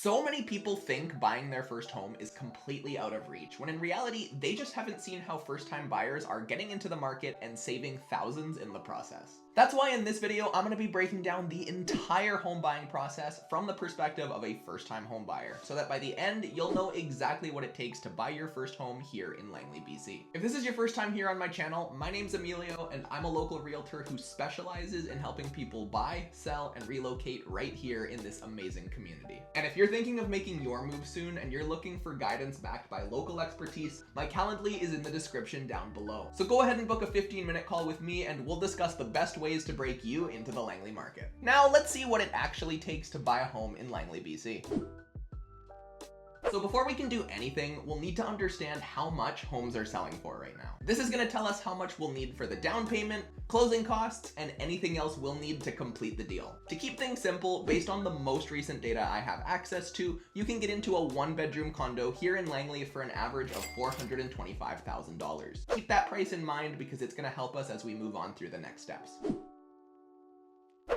So many people think buying their first home is completely out of reach, when in reality, they just haven't seen how first-time buyers are getting into the market and saving thousands in the process. That's why in this video, I'm going to be breaking down the entire home buying process from the perspective of a first-time home buyer, so that by the end, you'll know exactly what it takes to buy your first home here in Langley, BC. If this is your first time here on my channel, my name's Emilio, and I'm a local realtor who specializes in helping people buy, sell, and relocate right here in this amazing community. And if you're thinking of making your move soon and you're looking for guidance backed by local expertise, my Calendly is in the description down below. So go ahead and book a 15-minute call with me and we'll discuss the best ways to break you into the Langley market. Now let's see what it actually takes to buy a home in Langley, BC. So before we can do anything, we'll need to understand how much homes are selling for right now. This is going to tell us how much we'll need for the down payment, closing costs, and anything else we'll need to complete the deal. To keep things simple, based on the most recent data I have access to, you can get into a one-bedroom condo here in Langley for an average of $425,000. Keep that price in mind because it's going to help us as we move on through the next steps.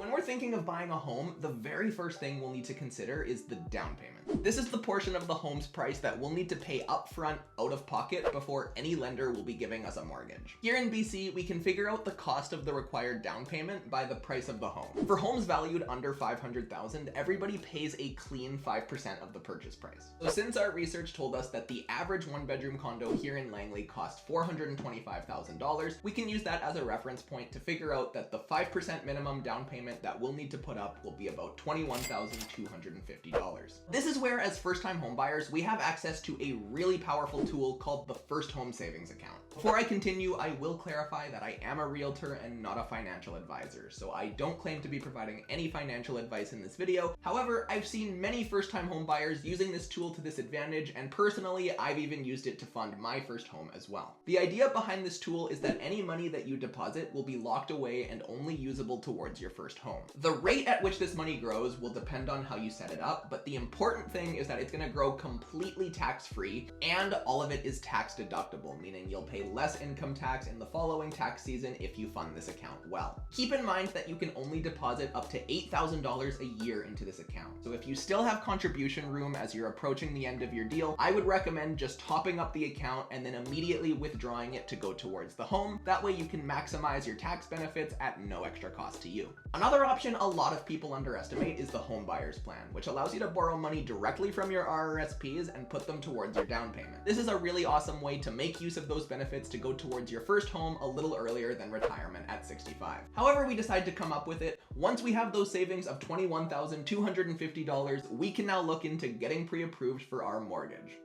When we're thinking of buying a home, the very first thing we'll need to consider is the down payment. This is the portion of the home's price that we'll need to pay upfront out of pocket before any lender will be giving us a mortgage. Here in BC, we can figure out the cost of the required down payment by the price of the home. For homes valued under $500,000, everybody pays a clean 5% of the purchase price. So since our research told us that the average one-bedroom condo here in Langley costs $425,000, we can use that as a reference point to figure out that the 5% minimum down payment that we'll need to put up will be about $21,250. This is where, as first-time homebuyers, we have access to a really powerful tool called the First Home Savings Account. Before I continue, I will clarify that I am a realtor and not a financial advisor, so I don't claim to be providing any financial advice in this video. However, I've seen many first-time homebuyers using this tool to this advantage, and personally, I've even used it to fund my first home as well. The idea behind this tool is that any money that you deposit will be locked away and only usable towards your first home. The rate at which this money grows will depend on how you set it up, but the important thing is that it's going to grow completely tax-free, and all of it is tax deductible, meaning you'll pay less income tax in the following tax season if you fund this account well. Keep in mind that you can only deposit up to $8,000 a year into this account. So if you still have contribution room as you're approaching the end of your deal, I would recommend just topping up the account and then immediately withdrawing it to go towards the home. That way you can maximize your tax benefits at no extra cost to you. Another option a lot of people underestimate is the home buyer's plan, which allows you to borrow money directly from your RRSPs and put them towards your down payment. This is a really awesome way to make use of those benefits to go towards your first home a little earlier than retirement at 65. However we decide to come up with it, once we have those savings of $21,250, we can now look into getting pre-approved for our mortgage.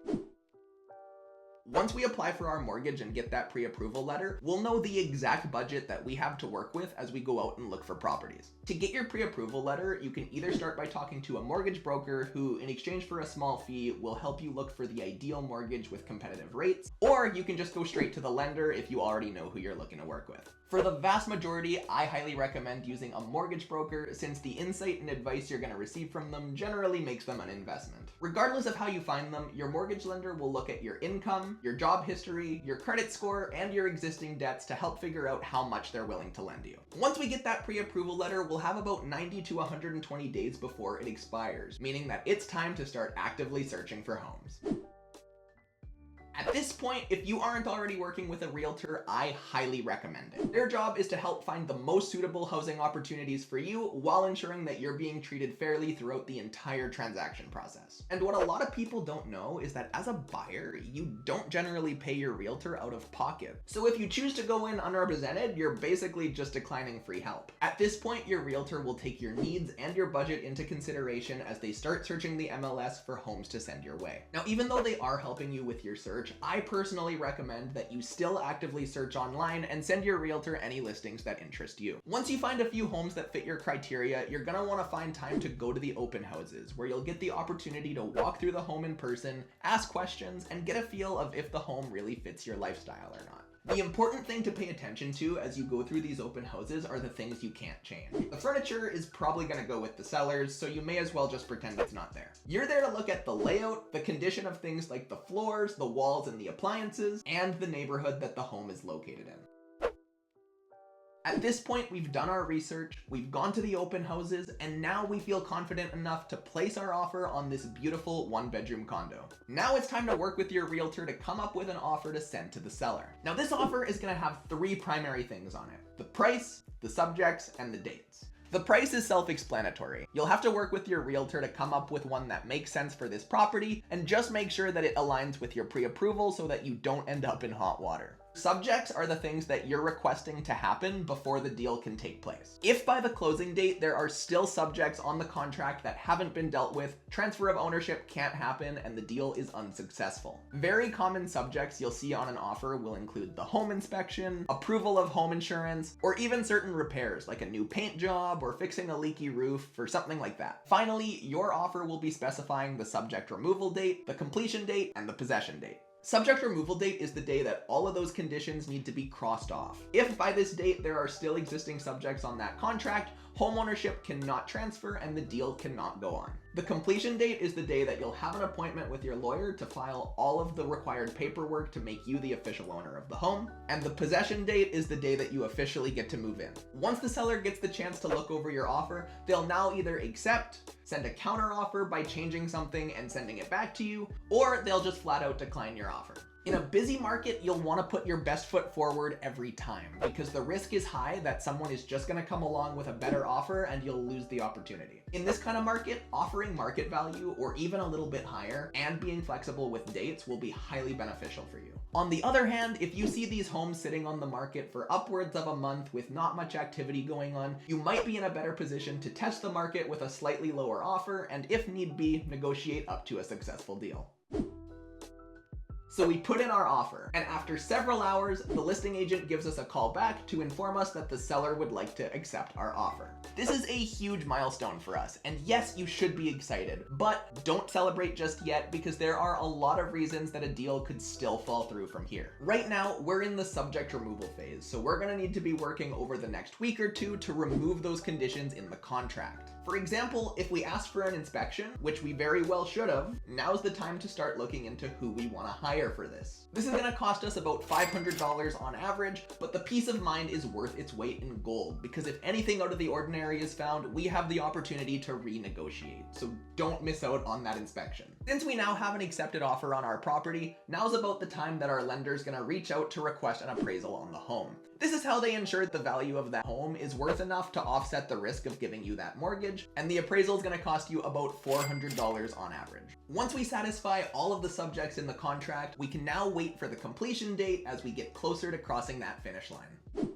Once we apply for our mortgage and get that pre-approval letter, we'll know the exact budget that we have to work with as we go out and look for properties. To get your pre-approval letter, you can either start by talking to a mortgage broker who, in exchange for a small fee, will help you look for the ideal mortgage with competitive rates, or you can just go straight to the lender if you already know who you're looking to work with. For the vast majority, I highly recommend using a mortgage broker since the insight and advice you're going to receive from them generally makes them an investment. Regardless of how you find them, your mortgage lender will look at your income, your job history, your credit score, and your existing debts to help figure out how much they're willing to lend you. Once we get that pre-approval letter, we'll have about 90 to 120 days before it expires, meaning that it's time to start actively searching for homes. At this point, if you aren't already working with a realtor, I highly recommend it. Their job is to help find the most suitable housing opportunities for you while ensuring that you're being treated fairly throughout the entire transaction process. And what a lot of people don't know is that as a buyer, you don't generally pay your realtor out of pocket. So if you choose to go in unrepresented, you're basically just declining free help. At this point, your realtor will take your needs and your budget into consideration as they start searching the MLS for homes to send your way. Now, even though they are helping you with your search, I personally recommend that you still actively search online and send your realtor any listings that interest you. Once you find a few homes that fit your criteria, you're gonna wanna find time to go to the open houses, where you'll get the opportunity to walk through the home in person, ask questions, and get a feel of if the home really fits your lifestyle or not. The important thing to pay attention to as you go through these open houses are the things you can't change. The furniture is probably going to go with the sellers, so you may as well just pretend it's not there. You're there to look at the layout, the condition of things like the floors, the walls, and the appliances, and the neighborhood that the home is located in. At this point, we've done our research, we've gone to the open houses, and now we feel confident enough to place our offer on this beautiful 1-bedroom condo. Now it's time to work with your realtor to come up with an offer to send to the seller. Now this offer is going to have 3 primary things on it: the price, the subjects, and the dates. The price is self-explanatory. You'll have to work with your realtor to come up with one that makes sense for this property, and just make sure that it aligns with your pre-approval so that you don't end up in hot water. Subjects are the things that you're requesting to happen before the deal can take place. If by the closing date there are still subjects on the contract that haven't been dealt with, transfer of ownership can't happen and the deal is unsuccessful. Very common subjects you'll see on an offer will include the home inspection, approval of home insurance, or even certain repairs like a new paint job or fixing a leaky roof or something like that. Finally, your offer will be specifying the subject removal date, the completion date, and the possession date. Subject removal date is the day that all of those conditions need to be crossed off. If by this date there are still existing subjects on that contract, homeownership cannot transfer and the deal cannot go on. The completion date is the day that you'll have an appointment with your lawyer to file all of the required paperwork to make you the official owner of the home. And the possession date is the day that you officially get to move in. Once the seller gets the chance to look over your offer, they'll now either accept, send a counter offer by changing something and sending it back to you, or they'll just flat out decline your offer. In a busy market, you'll want to put your best foot forward every time because the risk is high that someone is just going to come along with a better offer and you'll lose the opportunity. In this kind of market, offering market value or even a little bit higher and being flexible with dates will be highly beneficial for you. On the other hand, if you see these homes sitting on the market for upwards of a month with not much activity going on, you might be in a better position to test the market with a slightly lower offer and, if need be, negotiate up to a successful deal. So we put in our offer, and after several hours, the listing agent gives us a call back to inform us that the seller would like to accept our offer. This is a huge milestone for us, and yes, you should be excited, but don't celebrate just yet because there are a lot of reasons that a deal could still fall through from here. Right now, we're in the subject removal phase, so we're gonna need to be working over the next week or two to remove those conditions in the contract. For example, if we ask for an inspection, which we very well should have, now's the time to start looking into who we want to hire for this. This is going to cost us about $500 on average, but the peace of mind is worth its weight in gold because if anything out of the ordinary is found, we have the opportunity to renegotiate, so don't miss out on that inspection. Since we now have an accepted offer on our property, now's about the time that our lender's going to reach out to request an appraisal on the home. This is how they ensure the value of that home is worth enough to offset the risk of giving you that mortgage, and the appraisal is going to cost you about $400 on average. Once we satisfy all of the subjects in the contract, we can now wait for the completion date as we get closer to crossing that finish line.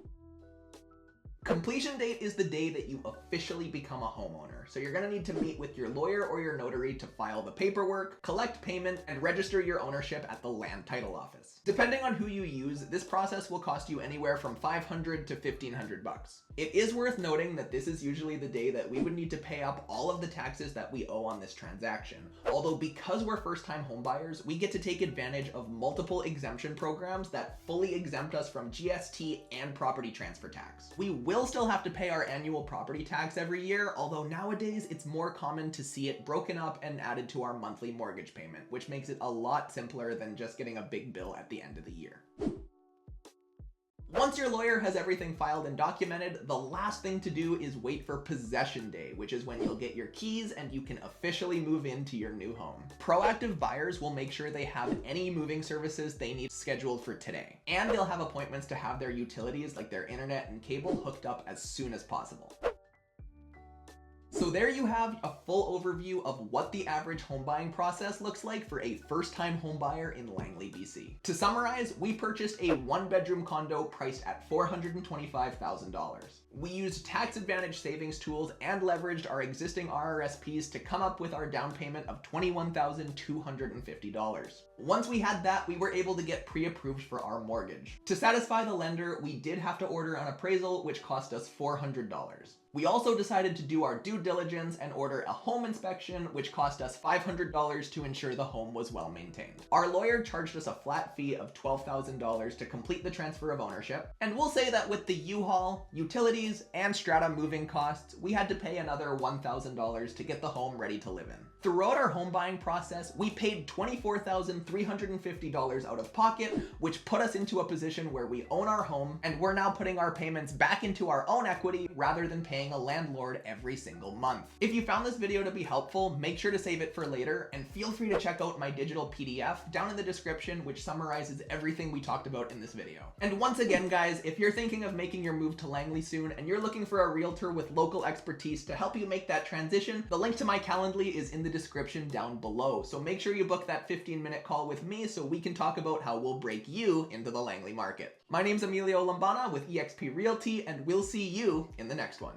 Completion date is the day that you officially become a homeowner. So you're gonna need to meet with your lawyer or your notary to file the paperwork, collect payment, and register your ownership at the land title office. Depending on who you use, this process will cost you anywhere from $500 to $1,500. It is worth noting that this is usually the day that we would need to pay up all of the taxes that we owe on this transaction. Although because we're first-time homebuyers, we get to take advantage of multiple exemption programs that fully exempt us from GST and property transfer tax. We will still have to pay our annual property tax every year, although nowadays it's more common to see it broken up and added to our monthly mortgage payment, which makes it a lot simpler than just getting a big bill at the end of the year. Once your lawyer has everything filed and documented, the last thing to do is wait for possession day, which is when you'll get your keys and you can officially move into your new home. Proactive buyers will make sure they have any moving services they need scheduled for today, and they'll have appointments to have their utilities like their internet and cable hooked up as soon as possible. So there you have a full overview of what the average home buying process looks like for a first-time home buyer in Langley, BC. To summarize, we purchased a 1-bedroom condo priced at $425,000. We used tax advantage savings tools and leveraged our existing RRSPs to come up with our down payment of $21,250. Once we had that, we were able to get pre-approved for our mortgage. To satisfy the lender, we did have to order an appraisal, which cost us $400. We also decided to do our due diligence and order a home inspection, which cost us $500 to ensure the home was well maintained. Our lawyer charged us a flat fee of $12,000 to complete the transfer of ownership, and we'll say that with the U-Haul, utilities, and strata moving costs, we had to pay another $1,000 to get the home ready to live in. Throughout our home buying process, we paid $24,350 out of pocket, which put us into a position where we own our home, and we're now putting our payments back into our own equity rather than paying a landlord every single month. If you found this video to be helpful, make sure to save it for later, and feel free to check out my digital PDF down in the description, which summarizes everything we talked about in this video. And once again, guys, if you're thinking of making your move to Langley soon and you're looking for a realtor with local expertise to help you make that transition, the link to my Calendly is in the description down below. So make sure you book that 15-minute call with me so we can talk about how we'll break you into the Langley market. My name's Emiliolombana with eXp Realty, and we'll see you in the next one.